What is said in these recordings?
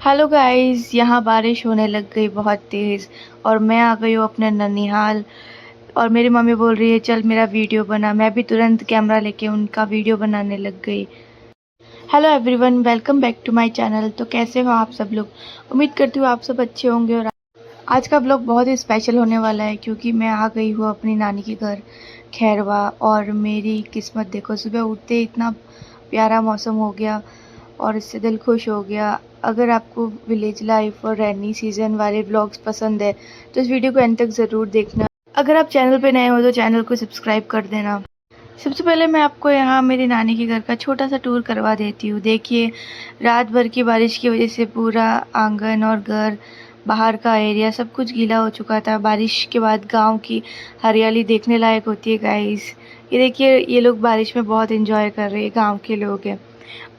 Hello guys, यहाँ बारिश होने लग गई बहुत तेज़ और मैं आ गई हूँ अपने ननिहाल। और मेरी मम्मी बोल रही है चल मेरा वीडियो बना। मैं भी तुरंत कैमरा लेके उनका वीडियो बनाने लग गई। Hello everyone, welcome back to my channel. तो कैसे हो आप सब लोग? उम्मीद करती हूँ आप सब अच्छे होंगे। और आज का ब्लॉग बहुत ही स्पेशल होने वाला है क्योंकि मैं आ गई हूँ अपनी नानी के घर खैरवा। और मेरी किस्मत देखो, सुबह उठते ही इतना प्यारा मौसम हो गया और इससे दिल खुश हो गया। अगर आपको विलेज लाइफ और रेनी सीजन वाले व्लॉग्स पसंद है तो इस वीडियो को एंड तक ज़रूर देखना। अगर आप चैनल पे नए हो तो चैनल को सब्सक्राइब कर देना। सबसे पहले मैं आपको यहाँ मेरी नानी के घर का छोटा सा टूर करवा देती हूँ। देखिए, रात भर की बारिश की वजह से पूरा आंगन और घर, बाहर का एरिया सब कुछ गीला हो चुका था। बारिश के बाद गांव की हरियाली देखने लायक होती है गाइस। ये देखिए, ये लोग बारिश में बहुत एंजॉय कर रहे हैं, गांव के लोग हैं।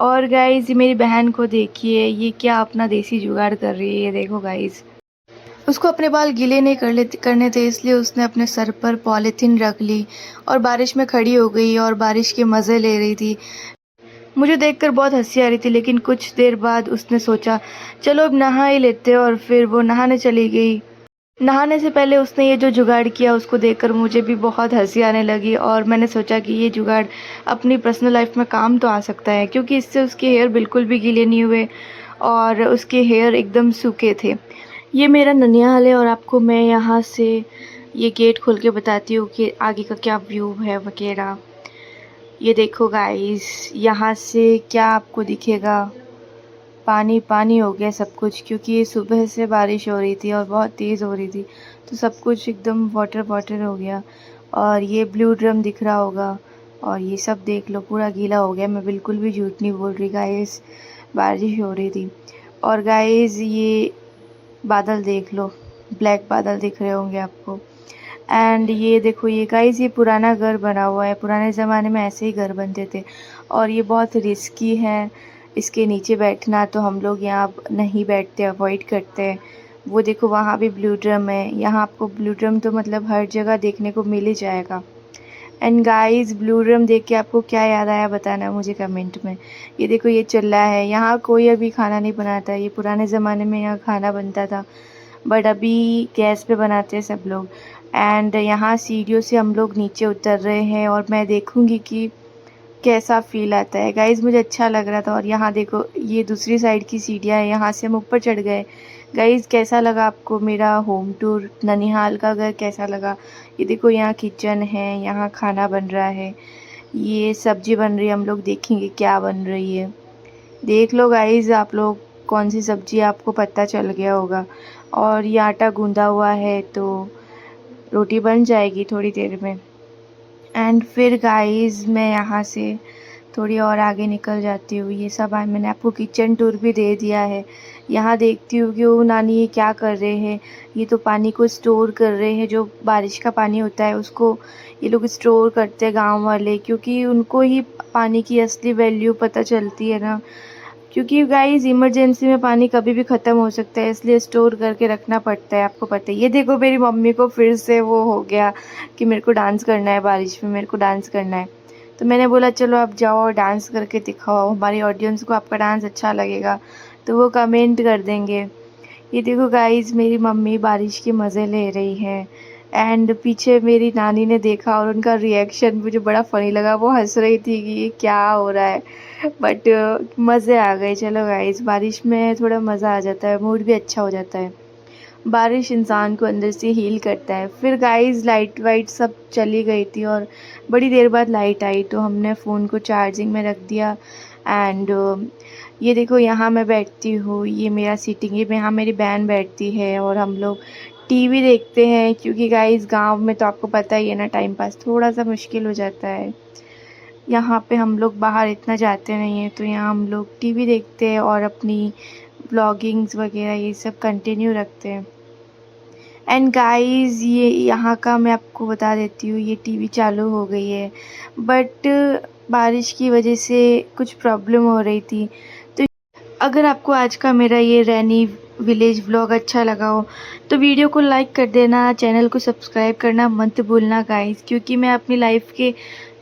और गाइस, ये मेरी बहन को देखिए, ये क्या अपना देसी जुगाड़ कर रही है। ये देखो गाइस, उसको अपने बाल गीले नहीं करने थे, इसलिए उसने अपने सर पर पॉलीथीन रख ली और बारिश में खड़ी हो गई और बारिश के मज़े ले रही थी। मुझे देखकर बहुत हंसी आ रही थी, लेकिन कुछ देर बाद उसने सोचा चलो अब नहा ही लेते हैं, और फिर वो नहाने चली गई। नहाने से पहले उसने ये जो जुगाड़ किया उसको देखकर मुझे भी बहुत हंसी आने लगी। और मैंने सोचा कि ये जुगाड़ अपनी पर्सनल लाइफ में काम तो आ सकता है, क्योंकि इससे उसके हेयर बिल्कुल भी गीले नहीं हुए और उसके हेयर एकदम सूखे थे। ये मेरा ननिहाल है और आपको मैं यहाँ से ये गेट खोल के बताती हूँ कि आगे का क्या व्यू है वगैरह। ये देखो गाइस, यहाँ से क्या आपको दिखेगा, पानी पानी हो गया सब कुछ, क्योंकि ये सुबह से बारिश हो रही थी और बहुत तेज़ हो रही थी, तो सब कुछ एकदम वाटर वाटर हो गया। और ये ब्लू ड्रम दिख रहा होगा और ये सब देख लो पूरा गीला हो गया। मैं बिल्कुल भी झूठ नहीं बोल रही गाइस, बारिश हो रही थी। और गाइस, ये बादल देख लो, ब्लैक बादल दिख रहे होंगे आपको। एंड ये देखो, ये गाइस, ये पुराना घर बना हुआ है। पुराने ज़माने में ऐसे ही घर बनते थे और ये बहुत रिस्की है इसके नीचे बैठना, तो हम लोग यहाँ नहीं बैठते, अवॉइड करते हैं। वो देखो, वहाँ भी ब्लू ड्रम है। यहाँ आपको ब्लू ड्रम तो मतलब हर जगह देखने को मिल ही जाएगा। एंड गाइस, ब्लू ड्रम देख के आपको क्या याद आया बताना मुझे कमेंट में। ये देखो, ये चूल्हा है। यहाँ कोई अभी खाना नहीं बनाता, ये पुराने ज़माने में यहाँ खाना बनता था, बट अभी गैस पे बनाते हैं सब लोग। एंड यहाँ सीढ़ियों से हम लोग नीचे उतर रहे हैं और मैं देखूँगी कि कैसा फ़ील आता है। गाइज़, मुझे अच्छा लग रहा था। और यहाँ देखो, ये दूसरी साइड की सीढ़ियाँ हैं, यहाँ से हम ऊपर चढ़ गए। गाइज़, कैसा लगा आपको मेरा होम टूर? ननिहाल का घर कैसा लगा? ये देखो, यहाँ किचन है, यहाँ खाना बन रहा है, ये सब्ज़ी बन रही है, हम लोग देखेंगे क्या बन रही है। देख लो गाइज़, आप लोग कौन सी सब्ज़ी आपको पता चल गया होगा। और ये आटा गूँधा हुआ है तो रोटी बन जाएगी थोड़ी देर में। एंड फिर गाइस, मैं यहाँ से थोड़ी और आगे निकल जाती हूँ। ये सब मैंने आपको किचन टूर भी दे दिया है। यहाँ देखती हूँ कि वो नानी ये क्या कर रहे हैं। ये तो पानी को स्टोर कर रहे हैं, जो बारिश का पानी होता है उसको ये लोग स्टोर करते हैं गांव वाले, क्योंकि उनको ही पानी की असली वैल्यू पता चलती है ना। क्योंकि गाइस, इमरजेंसी में पानी कभी भी ख़त्म हो सकता है, इसलिए स्टोर करके रखना पड़ता है, आपको पता है। ये देखो, मेरी मम्मी को फिर से वो हो गया कि मेरे को डांस करना है, बारिश में मेरे को डांस करना है। तो मैंने बोला चलो आप जाओ और डांस करके दिखाओ, हमारी ऑडियंस को आपका डांस अच्छा लगेगा तो वो कमेंट कर देंगे। ये देखो गाइस, मेरी मम्मी बारिश के मज़े ले रही है। एंड पीछे मेरी नानी ने देखा और उनका रिएक्शन मुझे बड़ा फ़नी लगा। वो हंस रही थी कि ये क्या हो रहा है, बट मज़े आ गए। चलो गाइस, बारिश में थोड़ा मज़ा आ जाता है, मूड भी अच्छा हो जाता है। बारिश इंसान को अंदर से हील करता है। फिर गाइस, लाइट वाइट सब चली गई थी और बड़ी देर बाद लाइट आई, तो हमने फ़ोन को चार्जिंग में रख दिया। एंड ये देखो, यहाँ मैं बैठती हूँ, ये मेरा सीटिंग, ये यहाँ मेरी बहन बैठती है और हम लोग टीवी देखते हैं, क्योंकि गाइस गांव में तो आपको पता ही है ना, टाइम पास थोड़ा सा मुश्किल हो जाता है। यहाँ पे हम लोग बाहर इतना जाते नहीं हैं, तो यहाँ हम लोग टीवी देखते हैं और अपनी ब्लॉगिंग्स वगैरह ये सब कंटिन्यू रखते हैं। एंड गाइस, ये यहाँ का मैं आपको बता देती हूँ, ये टीवी चालू हो गई है, बट बारिश की वजह से कुछ प्रॉब्लम हो रही थी। तो अगर आपको आज का मेरा ये रैनी विलेज व्लॉग अच्छा लगा हो तो वीडियो को लाइक कर देना, चैनल को सब्सक्राइब करना मत भूलना गाइस, क्योंकि मैं अपनी लाइफ के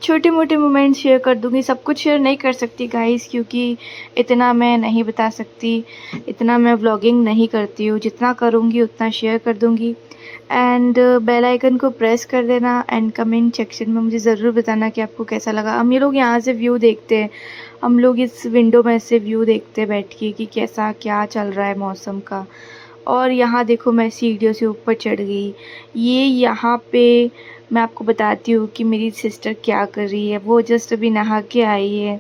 छोटे मोटे मोमेंट्स शेयर कर दूँगी, सब कुछ शेयर नहीं कर सकती गाइस, क्योंकि इतना मैं नहीं बता सकती, इतना मैं व्लॉगिंग नहीं करती हूँ। जितना करूँगी उतना शेयर कर दूँगी। एंड बेल आइकन को प्रेस कर देना एंड कमेंट सेक्शन में मुझे ज़रूर बताना कि आपको कैसा लगा। हम ये लोग यहाँ से व्यू देखते हैं, हम लोग इस विंडो में से व्यू देखते हैं बैठ के कि कैसा क्या चल रहा है मौसम का। और यहाँ देखो मैं सीढ़ियों से ऊपर चढ़ गई। ये यहाँ पे मैं आपको बताती हूँ कि मेरी सिस्टर क्या कर रही है। वो जस्ट अभी नहा के आई है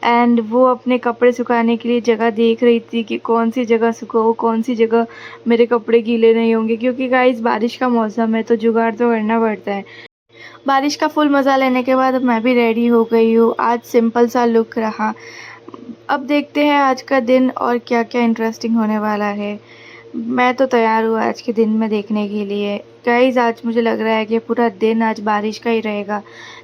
एंड वो अपने कपड़े सुखाने के लिए जगह देख रही थी कि कौन सी जगह सुखाऊँ, कौन सी जगह मेरे कपड़े गीले नहीं होंगे, क्योंकि गाइस बारिश का मौसम है तो जुगाड़ तो करना पड़ता है। बारिश का फुल मज़ा लेने के बाद अब मैं भी रेडी हो गई हूँ। आज सिंपल सा लुक रहा। अब देखते हैं आज का दिन और क्या-क्या इंटरेस्टिंग होने वाला है। मैं तो तैयार हूँ आज के दिन में देखने के लिए। गाइस आज मुझे लग रहा है कि पूरा दिन आज बारिश का ही रहेगा।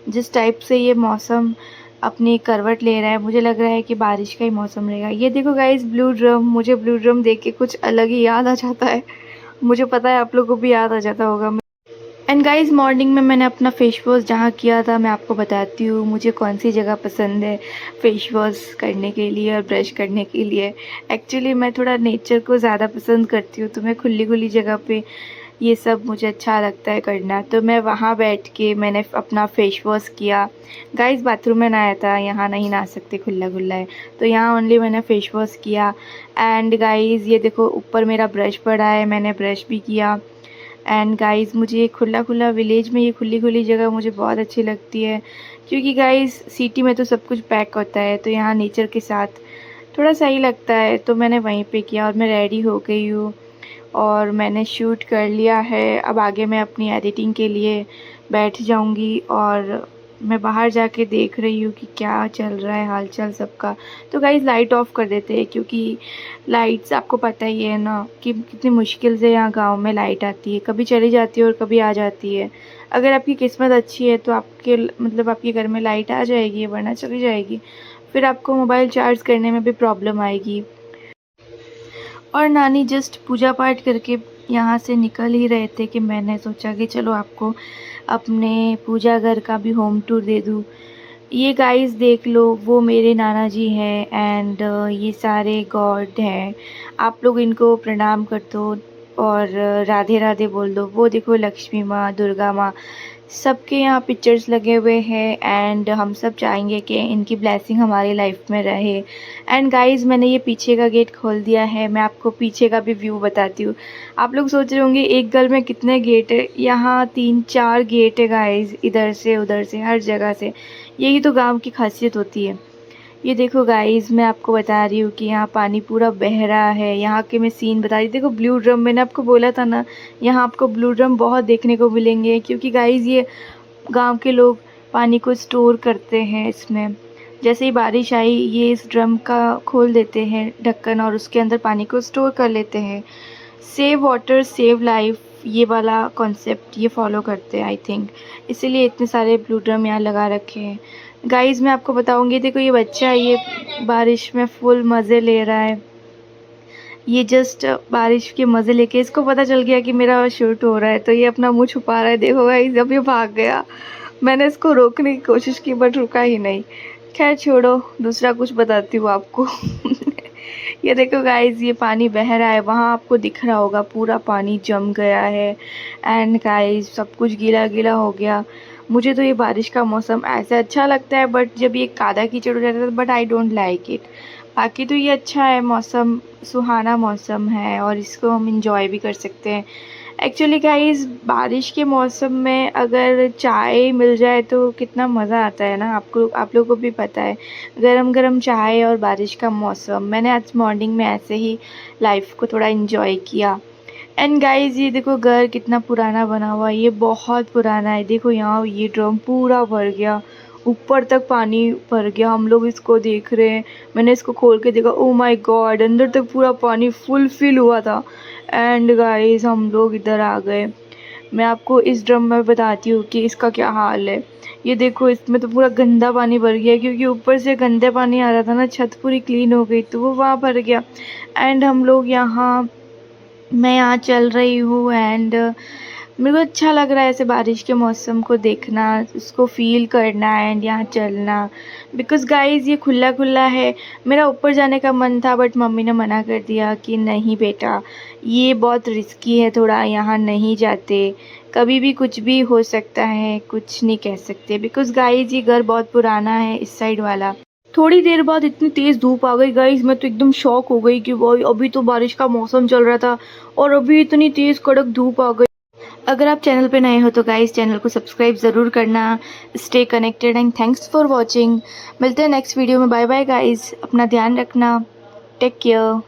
जिस टाइप से ये मौसम अपनी करवट ले रहा है, मुझे लग रहा है कि बारिश का ही मौसम रहेगा। ये देखो गाइस ब्लू ड्रम, मुझे ब्लू ड्रम देख के कुछ अलग ही याद आ जाता है। मुझे पता है आप लोगों को भी याद आ जाता होगा। एंड गाइस मॉर्निंग में मैंने अपना फेस वॉश जहाँ किया था मैं आपको बताती हूँ मुझे कौन सी जगह पसंद है फेस वॉश करने के लिए और ब्रश करने के लिए। एक्चुअली मैं थोड़ा नेचर को ज़्यादा पसंद करती हूँ, तो मैं खुली खुली जगह पे ये सब मुझे अच्छा लगता है करना। तो मैं वहाँ बैठ के मैंने अपना फेस वॉश किया। गाइस बाथरूम में नहाया था, यहाँ नहीं नहा सकते, खुला खुला है, तो यहाँ ओनली मैंने फेस वॉश किया। एंड गाइस ये देखो ऊपर मेरा ब्रश पड़ा है, मैंने ब्रश भी किया। एंड गाइस मुझे ये खुला खुला विलेज में ये खुली खुली जगह मुझे बहुत अच्छी लगती है, क्योंकि गाइस सिटी में तो सब कुछ पैक होता है, तो यहाँ नेचर के साथ थोड़ा सही लगता है। तो मैंने वहीं पे किया और मैं रेडी हो गई हूँ और मैंने शूट कर लिया है। अब आगे मैं अपनी एडिटिंग के लिए बैठ जाऊँगी और मैं बाहर जाके देख रही हूँ कि क्या चल रहा है हालचाल सबका। तो गाइस लाइट ऑफ कर देते हैं, क्योंकि लाइट्स आपको पता ही है ना कि कितनी मुश्किल से यहाँ गांव में लाइट आती है, कभी चली जाती है और कभी आ जाती है। अगर आपकी किस्मत अच्छी है तो आपके मतलब आपके घर में लाइट आ जाएगी, वरना चली जाएगी। फिर आपको मोबाइल चार्ज करने में भी प्रॉब्लम आएगी। और नानी जस्ट पूजा पाठ करके यहाँ से निकल ही रहे थे कि मैंने सोचा कि चलो आपको अपने पूजा घर का भी होम टूर दे दूँ। ये गाइस देख लो, वो मेरे नाना जी हैं एंड ये सारे गॉड हैं। आप लोग इनको प्रणाम कर दो और राधे राधे बोल दो। वो देखो लक्ष्मी माँ, दुर्गा माँ, सबके यहाँ पिक्चर्स लगे हुए हैं एंड हम सब चाहेंगे कि इनकी ब्लेसिंग हमारी लाइफ में रहे। एंड गाइस मैंने ये पीछे का गेट खोल दिया है, मैं आपको पीछे का भी व्यू बताती हूँ। आप लोग सोच रहे होंगे एक घर में कितने गेट है, यहाँ 3-4 गेट है गाइस, इधर से उधर से हर जगह से। यही तो गांव की खासियत होती है। ये देखो गाइस मैं आपको बता रही हूँ कि यहाँ पानी पूरा बह रहा है। यहाँ के मैं सीन बता रही हूँ। देखो ब्लू ड्रम, मैंने आपको बोला था ना यहाँ आपको ब्लू ड्रम बहुत देखने को मिलेंगे, क्योंकि गाइस ये गांव के लोग पानी को स्टोर करते हैं इसमें। जैसे ही बारिश आई ये इस ड्रम का खोल देते हैं ढक्कन और उसके अंदर पानी को स्टोर कर लेते हैं। सेव वाटर सेव लाइफ, ये वाला कॉन्सेप्ट ये फॉलो करते हैं आई थिंक, इसीलिए इतने सारे ब्लू ड्रम यहाँ लगा रखे हैं। गाइस मैं आपको बताऊंगी, देखो ये बच्चा ये बारिश में फुल मज़े ले रहा है। ये जस्ट बारिश के मज़े लेके इसको पता चल गया कि मेरा शूट हो रहा है, तो ये अपना मुंह छुपा रहा है। देखो गाइस जब ये भाग गया, मैंने इसको रोकने की कोशिश की बट रुका ही नहीं। खैर छोड़ो, दूसरा कुछ बताती हूँ आपको। ये देखो गाइस ये पानी बह रहा है, वहाँ आपको दिख रहा होगा पूरा पानी जम गया है एंड गाइस सब कुछ गीला गीला हो गया। मुझे तो ये बारिश का मौसम ऐसे अच्छा लगता है, बट जब ये कादा कीचड़ हो जाता है but I don't like it. बाकी तो ये अच्छा है, मौसम सुहाना मौसम है और इसको हम इंजॉय भी कर सकते हैं। एक्चुअली गाइस बारिश के मौसम में अगर चाय मिल जाए तो कितना मज़ा आता है ना, आप लोगों को भी पता है। गरम गरम चाय और बारिश का मौसम, मैंने आज मॉर्निंग में ऐसे ही लाइफ को थोड़ा इंजॉय किया। एंड गाइस ये देखो घर कितना पुराना बना हुआ है, ये बहुत पुराना है। देखो यहाँ ये ड्रम पूरा भर गया, ऊपर तक पानी भर गया, हम लोग इसको देख रहे हैं। मैंने इसको खोल के देखा, ओ माय गॉड अंदर तक पूरा पानी फुल फिल हुआ था। एंड गाइस हम लोग इधर आ गए। मैं आपको इस ड्रम में बताती हूँ कि इसका क्या हाल है। ये देखो इसमें तो पूरा गंदा पानी भर गया, क्योंकि ऊपर से गंदे पानी आ रहा था ना, छत पूरी क्लीन हो गई तो वो वहाँ भर गया। एंड हम लोग यहाँ मैं यहाँ चल रही हूँ एंड मेरे को अच्छा लग रहा है ऐसे बारिश के मौसम को देखना, उसको फ़ील करना एंड यहाँ चलना। बिकॉज़ गाइज़ ये खुला खुला है। मेरा ऊपर जाने का मन था बट मम्मी ने मना कर दिया कि नहीं बेटा, ये बहुत रिस्की है थोड़ा, यहाँ नहीं जाते, कभी भी कुछ भी हो सकता है, कुछ नहीं कह सकते। बिकॉज़ गाइज़ ये घर बहुत पुराना है इस साइड वाला। थोड़ी देर बाद इतनी तेज़ धूप आ गई गाइज़, मैं तो एकदम शॉक हो गई कि भाई अभी तो बारिश का मौसम चल रहा था और अभी इतनी तेज़ कड़क धूप आ गई। अगर आप चैनल पे नए हो तो गाइज़ चैनल को सब्सक्राइब ज़रूर करना। Stay connected and thanks for watching. मिलते हैं नेक्स्ट वीडियो में। बाय बाय गाइज़, अपना ध्यान रखना। Take care.